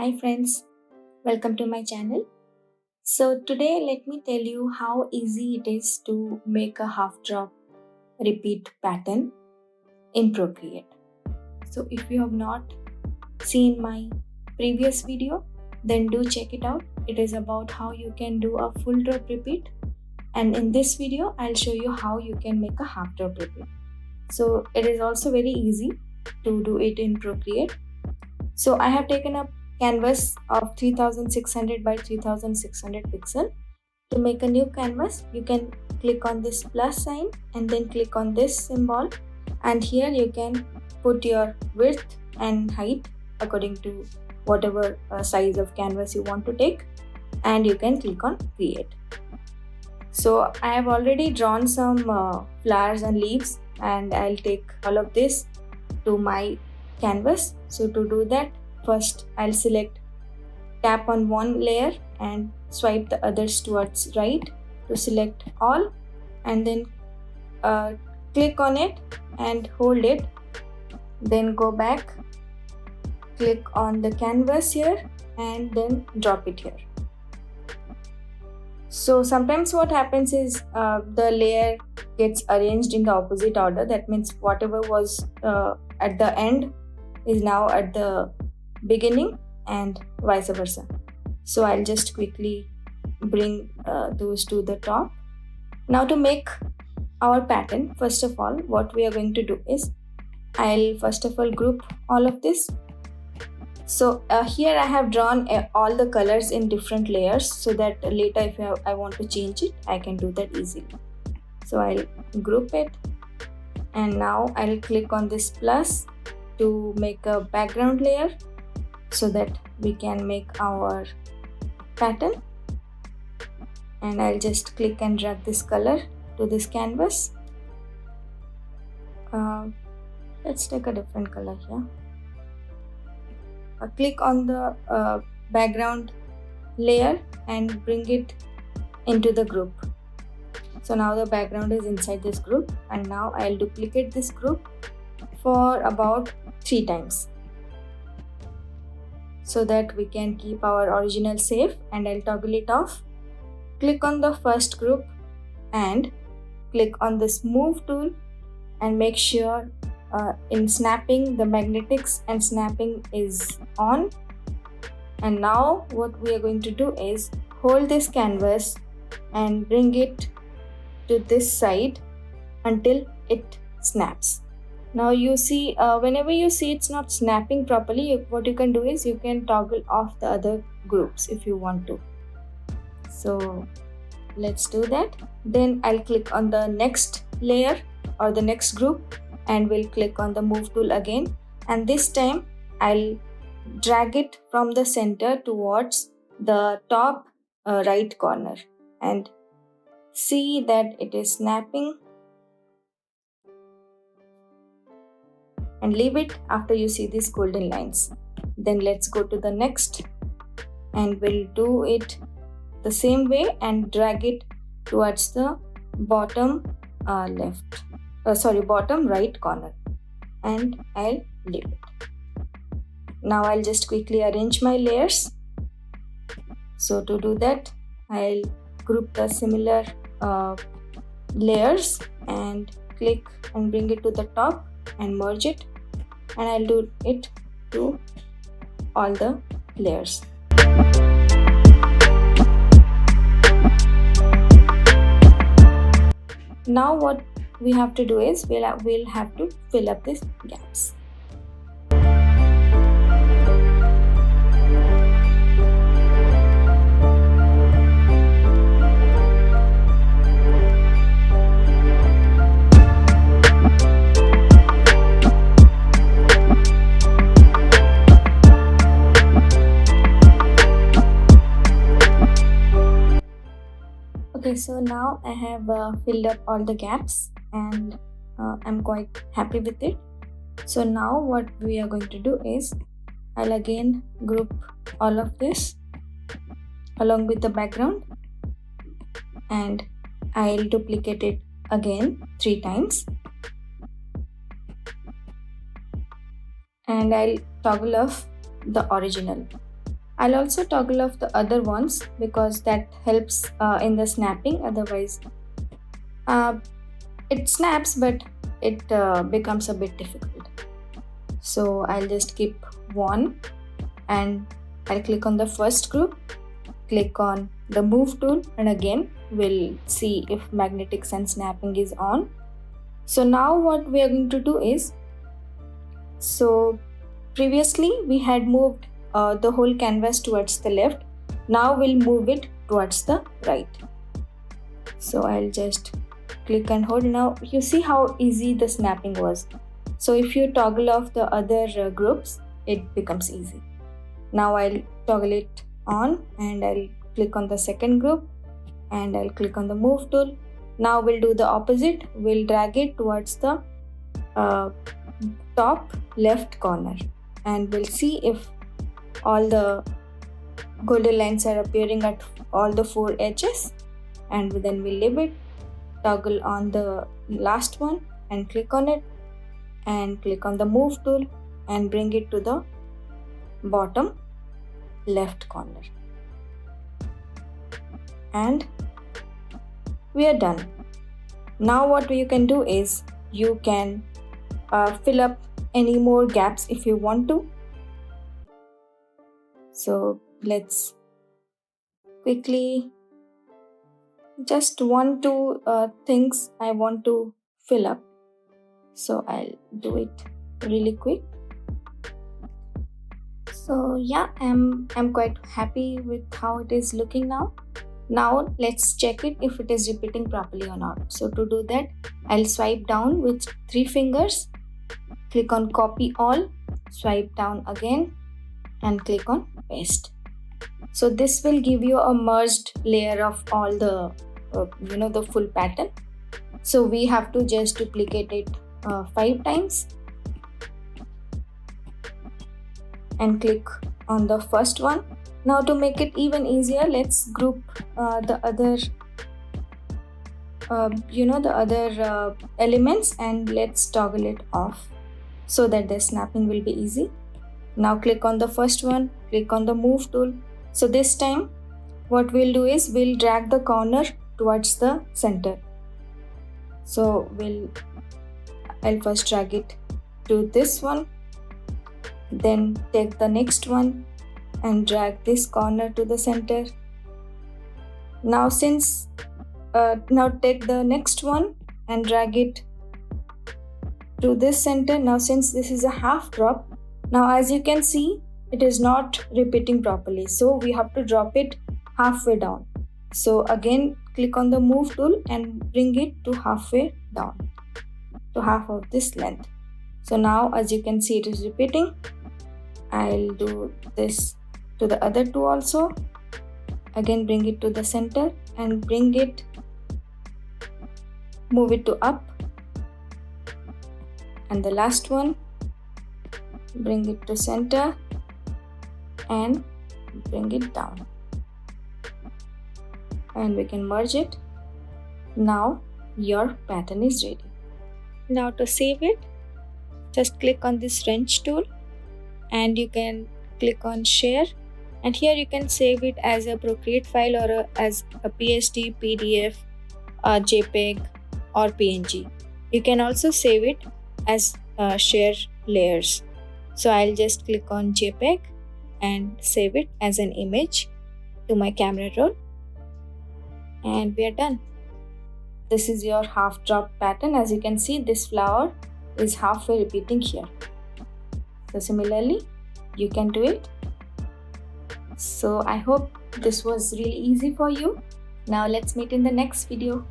Hi friends, welcome to my channel. So today let me tell you how easy it is to make a half drop repeat pattern in Procreate. So if you have not seen my previous video, then do check it out. It is about how you can do a full drop repeat, and in this video I'll show you how you can make a half drop repeat. So it is also very easy to do it in Procreate. So I have taken a canvas of 3600 by 3600 pixel. To make a new canvas, you can click on this plus sign and then click on this symbol, and here you can put your width and height according to whatever size of canvas you want to take, and you can click on create. So I have already drawn some flowers and leaves, and I'll take all of this to my canvas. So to do that, first I'll tap on one layer and swipe the others towards right to select all, and then click on it and hold it, then go back, click on the canvas here and then drop it here. So sometimes what happens is the layer gets arranged in the opposite order. That means whatever was at the end is now at the beginning and vice versa. So I'll just quickly bring those to the top. Now to make our pattern, first of all, what we are going to do is I'll first of all group all of this. So here I have drawn all the colors in different layers so that later if I want to change it, I can do that easily. So I'll group it, and now I'll click on this plus to make a background layer so that we can make our pattern. And I'll just click and drag this color to this canvas. Let's take a different color here. Click on the background layer and bring it into the group. So now the background is inside this group, and now I'll duplicate this group for about 3 times so that we can keep our original safe, and I'll toggle it off. Click on the first group and click on this move tool and make sure in snapping the magnetics and snapping is on. And now what we are going to do is hold this canvas and bring it to this side until it snaps. Now you see whenever you see it's not snapping properly, what you can do is you can toggle off the other groups if you want to. So let's do that. Then I'll click on the next layer or the next group, and we'll click on the move tool again, and this time I'll drag it from the center towards the top right corner and see that it is snapping, and leave it after you see these golden lines. Then let's go to the next, and we'll do it the same way and drag it towards the bottom bottom right corner, and I'll leave it. Now I'll just quickly arrange my layers. So to do that, I'll group the similar layers and click and bring it to the top and merge it, and I'll do it to all the layers. Now what we have to do is we'll have to fill up these gaps. Okay, so now I have filled up all the gaps, and I'm quite happy with it. So now what we are going to do is I'll again group all of this along with the background, and I'll duplicate it again 3 times, and I'll toggle off the original. I'll also toggle off the other ones because that helps in the snapping. Otherwise, uh, it snaps, but it becomes a bit difficult. So I'll just keep one, and I'll click on the first group, click on the move tool, and again we'll see if magnetics and snapping is on. So now what we are going to do is, so previously we had moved the whole canvas towards the left. Now we'll move it towards the right. So I'll just click and hold. Now you see how easy the snapping was. So if you toggle off the other groups, it becomes easy. Now I'll toggle it on and I'll click on the second group and I'll click on the move tool. Now we'll do the opposite. We'll drag it towards the top left corner and we'll see if all the golden lines are appearing at all the 4 edges, and then we'll leave it, toggle on the last one and click on it and click on the move tool and bring it to the bottom left corner, and we are done. Now what you can do is you can fill up any more gaps if you want to. So let's quickly, just 1-2 things I want to fill up. So I'll do it really quick. So yeah, I'm quite happy with how it is looking now. Now let's check it if it is repeating properly or not. So to do that, I'll swipe down with 3 fingers, click on copy all, swipe down again and click on paste. So this will give you a merged layer of all the the full pattern. So we have to just duplicate it 5 times and click on the first one. Now to make it even easier, let's group the other elements and let's toggle it off so that the snapping will be easy. Now click on the first one, click on the move tool. So this time what we'll do is we'll drag the corner towards the center. So I'll first drag it to this one, then take the next one and drag this corner to the center. Now now take the next one and drag it to this center. Now since this is a half drop, now as you can see it is not repeating properly, so we have to drop it halfway down. So again click on the move tool and bring it to halfway down, to half of this length. So now as you can see it is repeating. I'll do this to the other two also. Again bring it to the center and move it to up, and the last one bring it to center and bring it down, and we can merge it. Now your pattern is ready. Now to save it, just click on this wrench tool and you can click on share, and here you can save it as a Procreate file or as a PSD, PDF, JPEG or PNG. You can also save it as share layers. So I'll just click on JPEG and save it as an image to my camera roll, and we are done. This is your half drop pattern. As you can see, this flower is halfway repeating here. So similarly you can do it. So I hope this was really easy for you. Now let's meet in the next video.